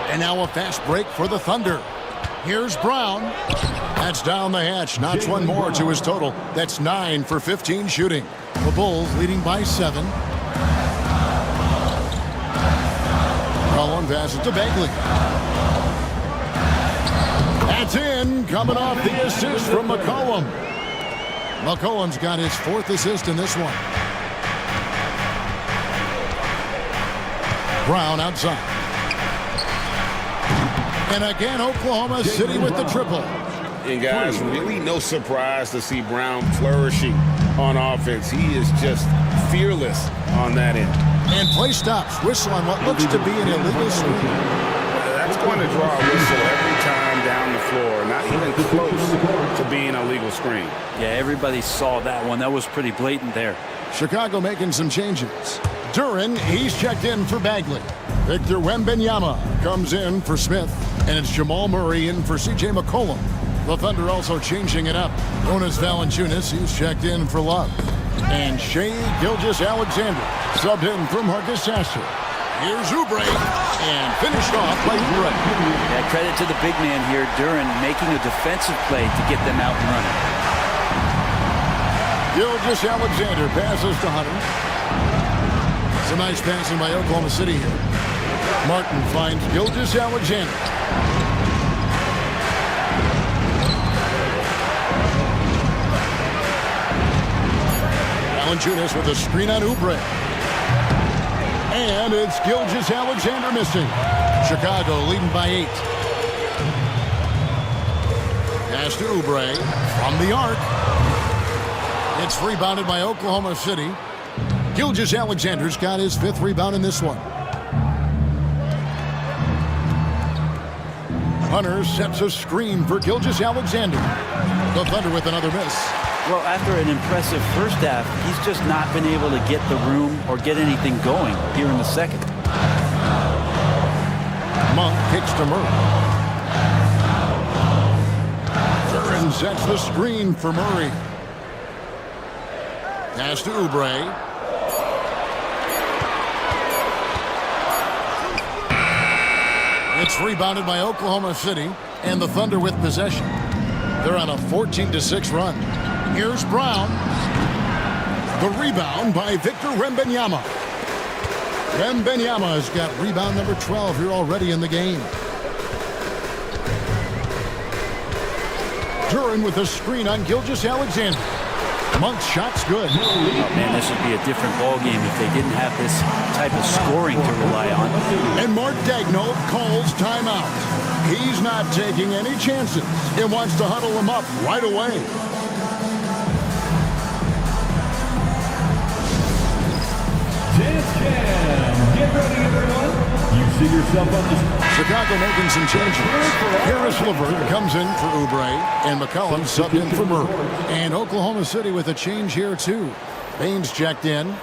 And now a fast break for the Thunder. Here's Brown. That's down the hatch. Knocks one more to his total. That's 9 for 15 shooting. The Bulls leading by 7. Cullen passes to Bagley. That's in. Coming off the assist from McCollum. McCollum's got his 4th assist in this one. Brown outside. And again, Oklahoma City with the triple. And guys, really no surprise to see Brown flourishing on offense. He is just fearless on that end. And play stops. Whistle on what looks to be an illegal screen. That's going to draw a whistle every time down the floor. Not even close to being a legal screen. Yeah, everybody saw that one. That was pretty blatant there. Chicago making some changes. Duran, he's checked in for Bagley. Victor Wembanyama comes in for Smith. And it's Jamal Murray in for C.J. McCollum. The Thunder also changing it up. Jonas Valanciunas, he's checked in for Love. And Shai Gilgeous-Alexander subbed in for Marcus Sasser. Here's Oubre, and finished off by Oubre. Yeah, credit to the big man here, Duran, making a defensive play to get them out and running. Gilgeous-Alexander passes to Hunter. It's a nice passing by Oklahoma City here. Martin finds Gilgeous-Alexander. Valanciunas with a screen on Oubre. And it's Gilgeous-Alexander missing. Chicago leading by 8. Pass to Oubre from the arc. It's rebounded by Oklahoma City. Gilgeous-Alexander's got his 5th rebound in this one. Hunter sets a screen for Gilgeous-Alexander. The Thunder with another miss. Well, after an impressive first half, he's just not been able to get the room or get anything going here in the second. Monk kicks to Murray. Duran sets the screen for Murray. Pass to Oubre. It's rebounded by Oklahoma City, and the Thunder with possession. They're on a 14-6 run. Here's Brown. The rebound by Victor Wembanyama. Wembanyama has got rebound number 12 here already in the game. Duran with a screen on Gilgeous-Alexander. Monk's shot's good. Oh, man, this would be a different ball game if they didn't have this type of scoring to rely on. And Mark Daigneault calls timeout. He's not taking any chances. He wants to huddle him up right away. Dance Jam. Get ready, everyone. You see yourself on the... Chicago making some changes. Harris LeVert comes in for Oubre, and McCollum subbed in for Murray. And Oklahoma City with a change here, too. Baines checked in.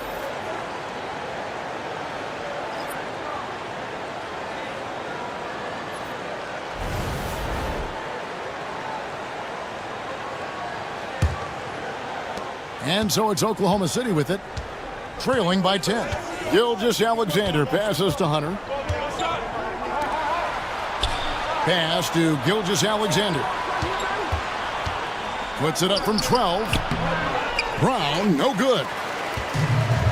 And so it's Oklahoma City with it, trailing by 10. Gilgeous-Alexander passes to Hunter. Pass to Gilgeous-Alexander. Puts it up from 12. Brown, no good.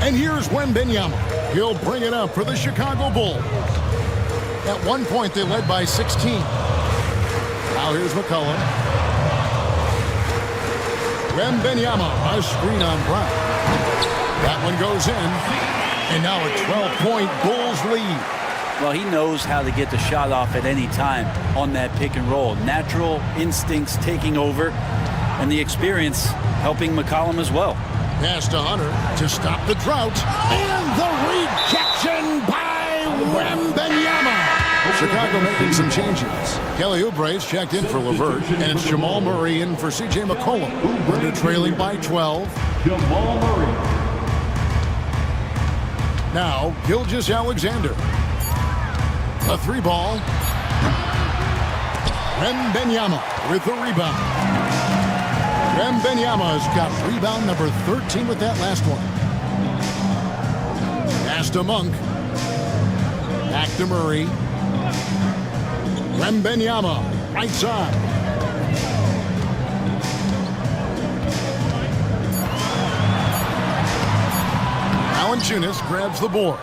And here's Wembanyama. He'll bring it up for the Chicago Bulls. At one point, they led by 16. Now here's McCollum. Wembanyama, a screen on Brown. That one goes in. And now a 12-point Bulls lead. Well, he knows how to get the shot off at any time on that pick and roll. Natural instincts taking over, and the experience helping McCollum as well. Pass to Hunter to stop the drought. And the rejection by Wembanyama. Chicago making some changes. Kelly Oubre's checked in for LeVert, and it's Jamal Murray in for C.J. McCollum. They're trailing by 12. Jamal Murray. Now, Gilgeous-Alexander. A three ball. Wembanyama with the rebound. Wembanyama has got rebound number 13 with that last one. Pass to Monk. Back to Murray. Wembanyama, right side. Valanciunas grabs the board.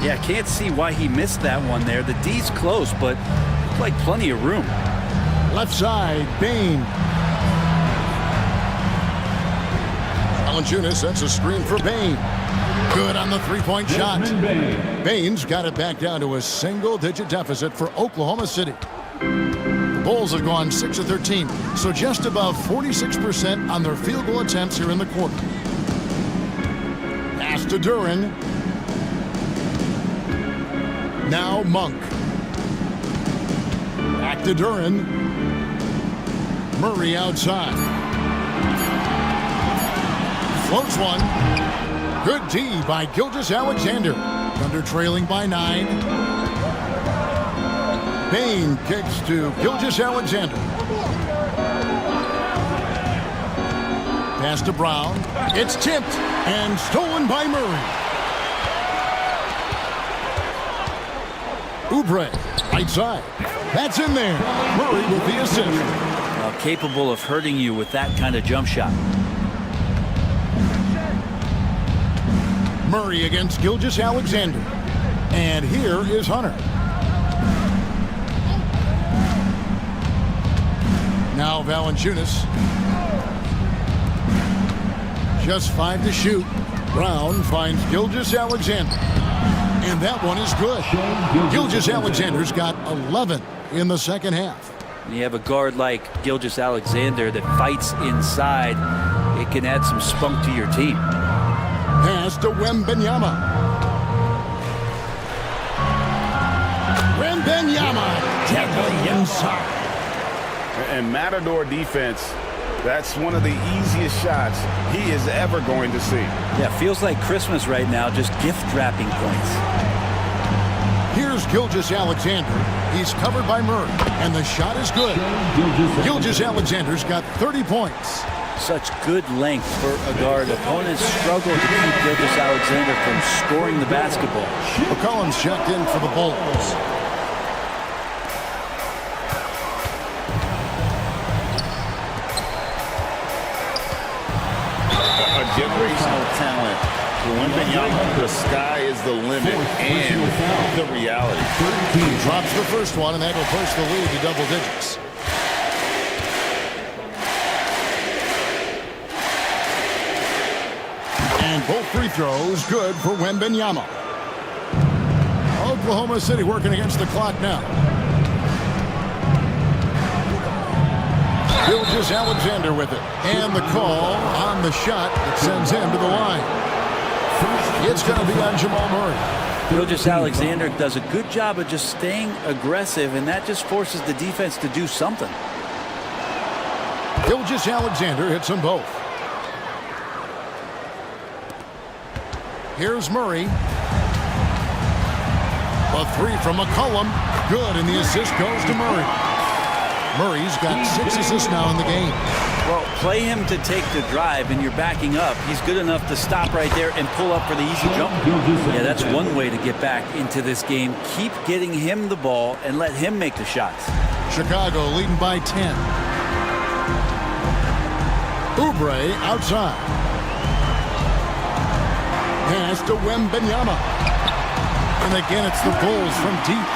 Yeah, can't see why he missed that one there. The D's close, but like plenty of room. Left side, Bain. Valanciunas sets a screen for Bain. Good on the three-point shot. Baines got it back down to a single-digit deficit for Oklahoma City. The Bulls have gone 6 of 13, so just above 46% on their field goal attempts here in the quarter. Pass to Duran. Now Monk. Back to Duran. Murray outside. Floats one. Good D by Gilgeous-Alexander. Thunder trailing by 9. Bain kicks to Gilgeous-Alexander. Pass to Brown. It's tipped and stolen by Murray. Oubre, right side. That's in there. Murray with the assist. Capable of hurting you with that kind of jump shot. Murray against Gilgeous-Alexander. And here is Hunter. Now Valanciunas. Just 5 to shoot. Brown finds Gilgeous-Alexander. And that one is good. Gilgeous-Alexander's got 11 in the second half. When you have a guard like Gilgeous-Alexander that fights inside, it can add some spunk to your team. Pass to Wembanyama. Wembanyama deadly inside. And Matador defense, that's one of the easiest shots he is ever going to see. Yeah, feels like Christmas right now, just gift wrapping points. Here's Gilgeous Alexander. He's covered by Murray, and the shot is good. Gilgeous Alexander's got 30 points. Such good length for a guard. Opponents struggle to keep Gilgeous Alexander from scoring the basketball. McCollum's checked in for the Bulls. A generational talent. Wembanyama, the sky is the limit and the reality. He drops the first one, and that will push the lead to double digits. And both free throws good for Wembanyama. Oklahoma City working against the clock now. Gilgeous Alexander with it. And the call on the shot that sends him to the line. It's going to be on Jamal Murray. Gilgeous Alexander does a good job of just staying aggressive, and that just forces the defense to do something. Gilgeous Alexander hits them both. Here's Murray. A three from McCollum. Good, and the assist goes to Murray. Murray's got 6 assists now in the game. Well, play him to take the drive, and you're backing up. He's good enough to stop right there and pull up for the easy jump. Yeah, that's one way to get back into this game. Keep getting him the ball and let him make the shots. Chicago leading by 10. Oubre outside. Pass to Wembanyama. And again, it's the Bulls from deep.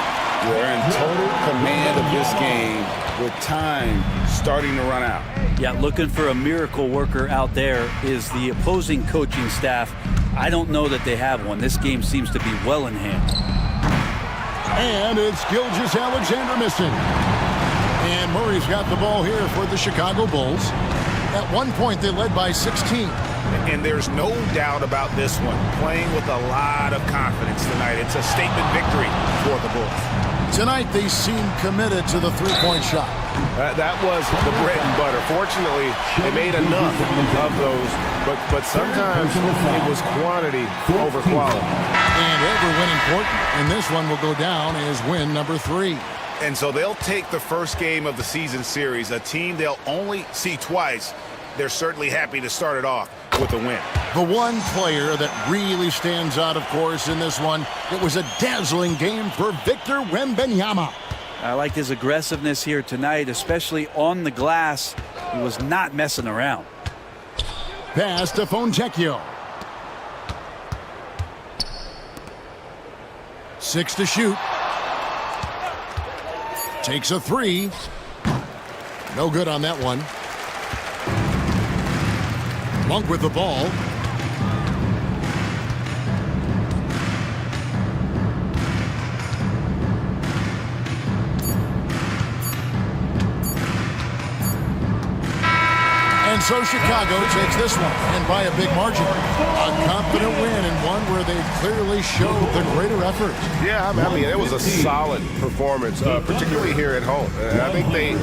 They're in total command of this game with time starting to run out. Yeah, looking for a miracle worker out there is the opposing coaching staff. I don't know that they have one. This game seems to be well in hand. And it's Gilgeous Alexander missing. And Murray's got the ball here for the Chicago Bulls. At one point, they led by 16. And there's no doubt about this one. Playing with a lot of confidence tonight. It's a statement victory for the Bulls. Tonight, they seem committed to the three-point shot. That was the bread and butter. Fortunately, they made enough of those, but sometimes it was quantity over quality. And every win important, and this one will go down as win number 3. And so they'll take the first game of the season series, a team they'll only see twice. They're certainly happy to start it off with a win. The one player that really stands out, of course, in this one, it was a dazzling game for Victor Wembanyama. I liked his aggressiveness here tonight, especially on the glass. He was not messing around. Pass to Fontecchio. 6 to shoot. Takes a 3. No good on that one. Monk with the ball. And so Chicago takes this one, and by a big margin. A confident win, and one where they clearly showed the greater effort. Yeah, I mean, it was a solid performance, particularly here at home. I think they